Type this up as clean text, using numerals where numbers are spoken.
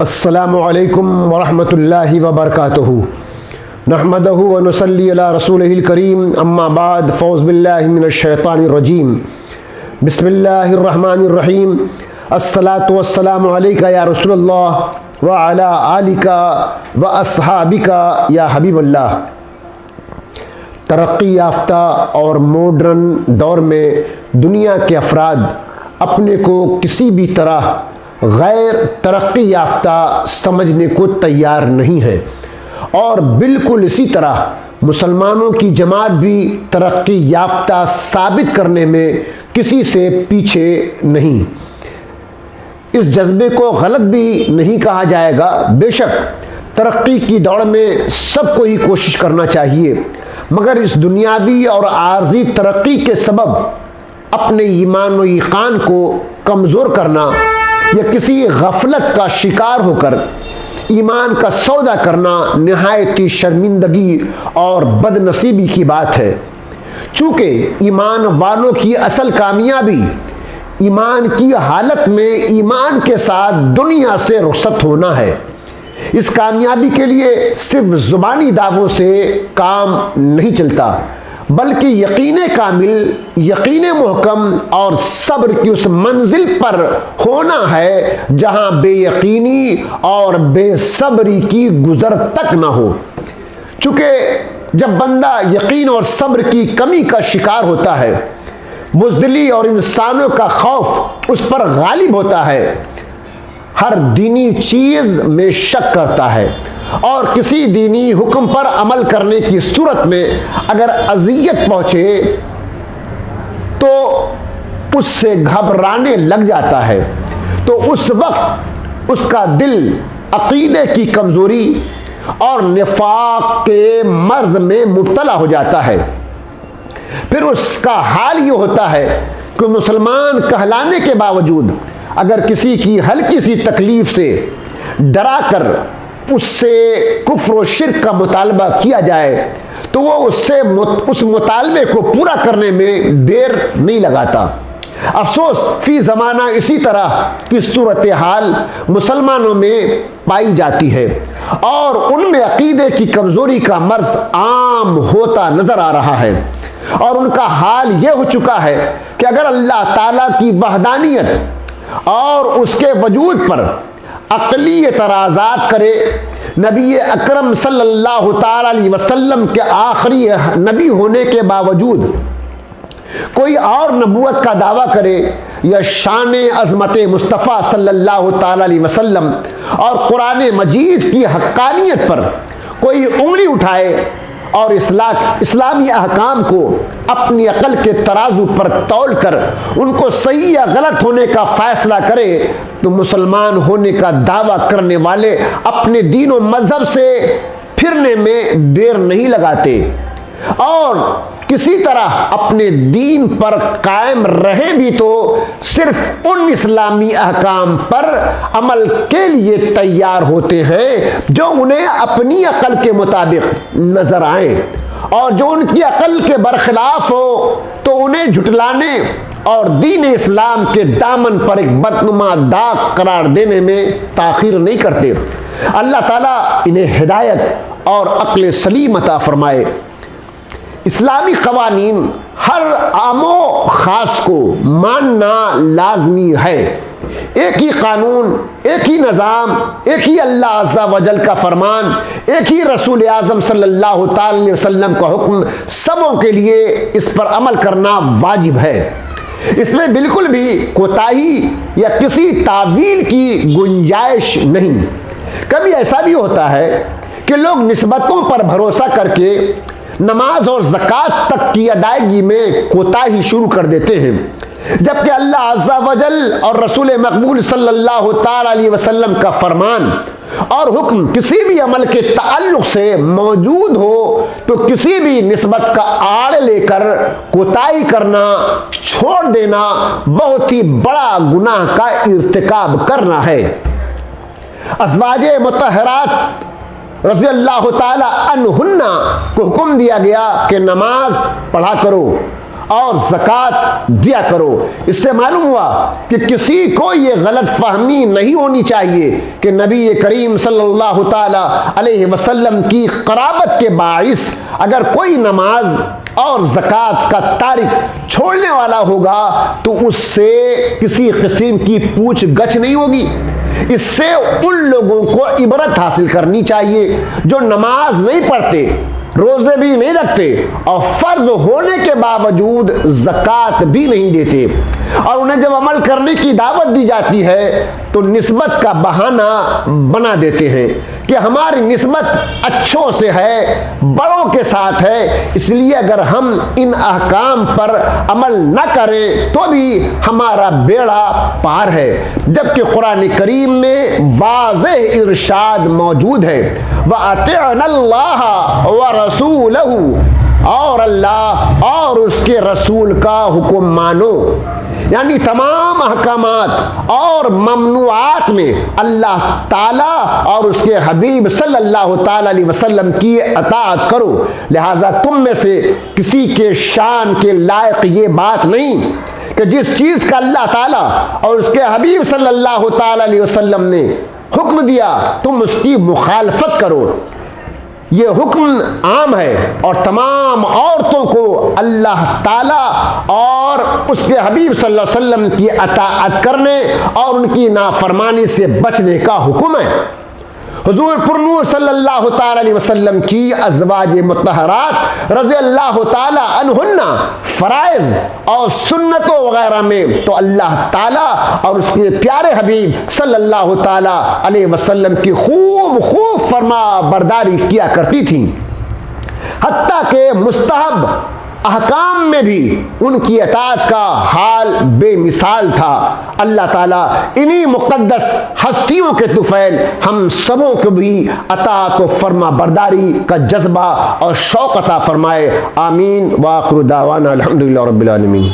السلام علیکم ورحمۃ اللہ وبرکاتہ نحمدہ ونصلی علی رسولہ الکریم اما بعد فاعوذ باللہ من الشیطان الرجیم بسم اللہ الرحمن الرحیم الصلاۃ والسلام علیکہ یا رسول اللہ وعلی آلکہ واصحابکہ یا حبیب اللہ۔ ترقی یافتہ اور ماڈرن دور میں دنیا کے افراد اپنے کو کسی بھی طرح غیر ترقی یافتہ سمجھنے کو تیار نہیں ہے، اور بالکل اسی طرح مسلمانوں کی جماعت بھی ترقی یافتہ ثابت کرنے میں کسی سے پیچھے نہیں۔ اس جذبے کو غلط بھی نہیں کہا جائے گا۔ بے شک ترقی کی دوڑ میں سب کو ہی کوشش کرنا چاہیے، مگر اس دنیاوی اور عارضی ترقی کے سبب اپنے ایمان و یقین کو کمزور کرنا یا کسی غفلت کا شکار ہو کر ایمان کا سودا کرنا نہایت ہی شرمندگی اور بد نصیبی کی بات ہے، چونکہ ایمان والوں کی اصل کامیابی ایمان کی حالت میں ایمان کے ساتھ دنیا سے رخصت ہونا ہے۔ اس کامیابی کے لیے صرف زبانی دعووں سے کام نہیں چلتا، بلکہ یقین کامل، یقین محکم اور صبر کی اس منزل پر ہونا ہے جہاں بے یقینی اور بے صبری کی گزر تک نہ ہو۔ چونکہ جب بندہ یقین اور صبر کی کمی کا شکار ہوتا ہے، بزدلی اور انسانوں کا خوف اس پر غالب ہوتا ہے، ہر دینی چیز میں شک کرتا ہے، اور کسی دینی حکم پر عمل کرنے کی صورت میں اگر اذیت پہنچے تو اس سے گھبرانے لگ جاتا ہے، تو اس وقت اس کا دل عقیدے کی کمزوری اور نفاق کے مرض میں مبتلا ہو جاتا ہے۔ پھر اس کا حال یہ ہوتا ہے کہ مسلمان کہلانے کے باوجود اگر کسی کی ہلکی سی تکلیف سے ڈرا کر اس سے کفر و شرک کا مطالبہ کیا جائے تو وہ اس مطالبے کو پورا کرنے میں دیر نہیں لگاتا۔ افسوس فی زمانہ اسی طرح کی صورتحال مسلمانوں میں پائی جاتی ہے، اور ان میں عقیدے کی کمزوری کا مرض عام ہوتا نظر آ رہا ہے، اور ان کا حال یہ ہو چکا ہے کہ اگر اللہ تعالیٰ کی وحدانیت اور اس کے وجود پر عقلی اعتراضات کرے، نبی اکرم صلی اللہ تعالی علیہ وسلم کے آخری نبی ہونے کے باوجود کوئی اور نبوت کا دعویٰ کرے، یا شان عظمت مصطفیٰ صلی اللہ تعالی علیہ وسلم اور قرآن مجید کی حقانیت پر کوئی انگلی اٹھائے اور اسلامی احکام کو اپنی عقل کے ترازو پر تول کر ان کو صحیح یا غلط ہونے کا فیصلہ کرے، تو مسلمان ہونے کا دعویٰ کرنے والے اپنے دین و مذہب سے پھرنے میں دیر نہیں لگاتے، اور کسی طرح اپنے دین پر قائم رہیں بھی تو صرف ان اسلامی احکام پر عمل کے لیے تیار ہوتے ہیں جو انہیں اپنی عقل کے مطابق نظر آئیں، اور جو ان کی عقل کے برخلاف ہو تو انہیں جھٹلانے اور دین اسلام کے دامن پر ایک بدنما داغ قرار دینے میں تاخیر نہیں کرتے۔ اللہ تعالیٰ انہیں ہدایت اور عقل سلیم عطا فرمائے۔ اسلامی قوانین ہر عام و خاص کو ماننا لازمی ہے۔ ایک ہی قانون، ایک ہی نظام، ایک ہی اللہ عز و جل کا فرمان، ایک ہی رسول اعظم صلی اللہ تعالی علیہ وسلم کا حکم، سبوں کے لیے اس پر عمل کرنا واجب ہے۔ اس میں بالکل بھی کوتاہی یا کسی تعویل کی گنجائش نہیں۔ کبھی ایسا بھی ہوتا ہے کہ لوگ نسبتوں پر بھروسہ کر کے نماز اور زکوٰۃ تک کی ادائیگی میں کوتاہی شروع کر دیتے ہیں، جبکہ اللہ عز و جل اور رسول مقبول صلی اللہ تعالی علیہ وسلم کا فرمان اور حکم کسی بھی عمل کے تعلق سے موجود ہو تو کسی بھی نسبت کا آڑ لے کر کوتاہی کرنا، چھوڑ دینا بہت ہی بڑا گناہ کا ارتکاب کرنا ہے۔ ازواج مطہرات رضی اللہ تعالی عنہن کو حکم دیا گیا کہ نماز پڑھا کرو، اور زکوٰۃ دیا کرو۔ اس سے معلوم ہوا کہ کسی کو یہ غلط فہمی نہیں ہونی چاہیے کہ نبی کریم صلی اللہ تعالی علیہ وسلم کی قرابت کے باعث اگر کوئی نماز اور زکوٰۃ کا تارک چھوڑنے والا ہوگا تو اس سے کسی قسم کی پوچھ گچھ نہیں ہوگی۔ اس سے ان لوگوں کو عبرت حاصل کرنی چاہیے جو نماز نہیں پڑھتے، روزے بھی نہیں رکھتے اور فرض ہونے کے باوجود زکوٰۃ بھی نہیں دیتے، اور انہیں جب عمل کرنے کی دعوت دی جاتی ہے تو نسبت کا بہانہ بنا دیتے ہیں کہ ہماری نسبت اچھوں سے ہے، بڑوں کے ساتھ ہے، اس لیے اگر ہم ان احکام پر عمل نہ کریں تو بھی ہمارا بیڑا پار ہے۔ جبکہ قرآن کریم میں واضح ارشاد موجود ہے، وَأَطِعْنَا اللَّهَ وَرَسُولَهُ، اور اللہ اور اس کے رسول کا حکم مانو۔ یعنی تمام احکامات اور ممنوعات میں اللہ تعالیٰ اور اس کے حبیب صلی اللہ تعالی علیہ وسلم کی اطاعت کرو۔ لہٰذا تم میں سے کسی کے شان کے لائق یہ بات نہیں کہ جس چیز کا اللہ تعالیٰ اور اس کے حبیب صلی اللہ تعالی علیہ وسلم نے حکم دیا تم اس کی مخالفت کرو۔ یہ حکم عام ہے اور تمام عورتوں کو اللہ تعالیٰ اور اس کے حبیب صلی اللہ علیہ وسلم کی اطاعت کرنے اور ان کی نافرمانی سے بچنے کا حکم ہے۔ حضور پرنور صلی اللہ تعالی علیہ وسلم کی ازواج مطہرات رضی اللہ تعالی عنہن فرائض اور سنتوں وغیرہ میں تو اللہ تعالیٰ اور اس کے پیارے حبیب صلی اللہ تعالی علیہ وسلم کی خوب فرما برداری کیا کرتی تھیں، حتیٰ کہ مستحب احکام میں بھی ان کی اطاعت کا حال بے مثال تھا۔ اللہ تعالیٰ انہی مقدس ہستیوں کے طفیل ہم سبوں کو بھی اطاعت و فرما برداری کا جذبہ اور شوق عطا فرمائے۔ آمین۔ وآخر دعوانا الحمدللہ رب العالمین۔